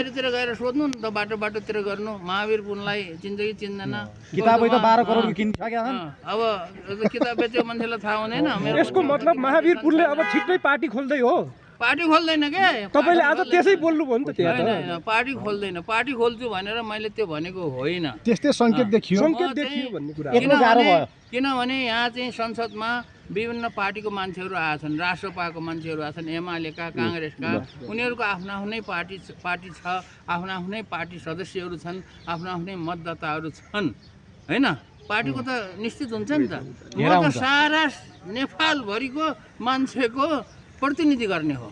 बाहिरतिर गएर सोध्नु नि त बाटोतिर गर्नु महावीर पुनलाई चिन्छ कि चिन्दैन किताबै त 12 करोडको किनिसकेका छन् अब किताब बेच्यो मान्छेलाई थाहा हुँदैन यसको मतलब महावीर पुनले अब छिट्टै पार्टी खोल्दै हो पार्टी खोल्दैन के तपाईले आज त्यसै बोल्नु भयो नि त त्यहाँ होइन पार्टी खोल्दैन पार्टी खोल्छु भनेर मैले त्यो भनेको होइन त्यस्तै संकेत देखियो देखियो भन्ने कुरा एक्लो गाह्रो भयो किनभने यहाँ चाहिँ संसदमा विभिन्न पार्टीको मान्छेहरू आएछन् राष्ट्रपाको मान्छेहरू आएछन् एमालेका काङ्ग्रेसका उनीहरूको आफ्नो आफ्नै पार्टी छ आफ्नो आफ्नै पार्टी सदस्यहरू छन् आफ्नो आफ्नै मतदाताहरू छन् होइन पार्टीको त निश्चित हुन्छ नि त म त सारा नेपालभरिको मान्छेको प्रतिनिधि गर्ने हो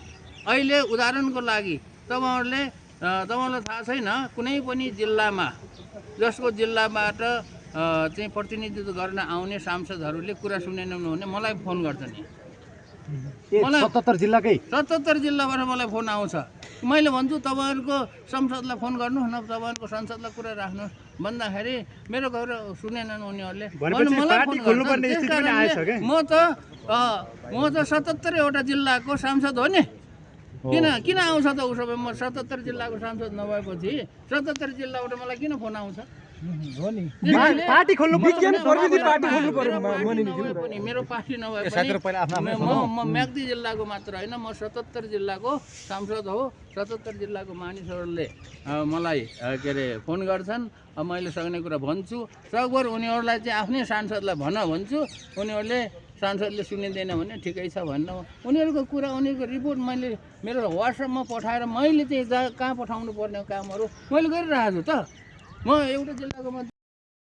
अहिले उदाहरणको लागि तपाईँहरूलाई थाहा छैन कुनै पनि जिल्लामा जसको जिल्लाबाट चाहिँ प्रतिनिधित्व गर्न आउने सांसदहरूले कुरा सुनेनन् भने मलाई फोन गर्छ नि 77 जिल्लाकै 77 जिल्लाबाट मलाई फोन आउँछ मैले भन्छु तपाईँहरूको संसदलाई फोन गर्नु न तपाईँहरूको संसदलाई कुरा राख्नु भन्दाखेरि मेरो घर सुनेनन् उनीहरूले म त 77 वटा जिल्लाको सांसद हो नि किन आउँछ त उसो भए म 77 जिल्लाको सांसद नभएपछि 77 जिल्लाबाट मलाई किन फोन आउँछ पार्टी खोल्नु विज्ञान प्रविधि पार्टी खोल्नु पर्यो पनि मेरो पार्टी नभए पनि म म्याग्दी जिल्लाको मात्र होइन म 77 जिल्लाको सांसद हो 77 जिल्लाको मानिसहरूले मलाई के अरे फोन गर्छन् मैले सक्ने कुरा भन्छु सकभर उनीहरूलाई चाहिँ आफ्नै सांसदलाई भन्छु उनीहरूले सांसदले सुनिँदैन भने ठिकै छ भन्नु उनीहरूको कुरा उनीहरूको रिपोर्ट मैले मेरो वाट्सएपमा पठाएर मैले चाहिँ कहाँ पठाउनु पर्ने कामहरू मैले गरिरहेको छु त म एउटा जिल्लाको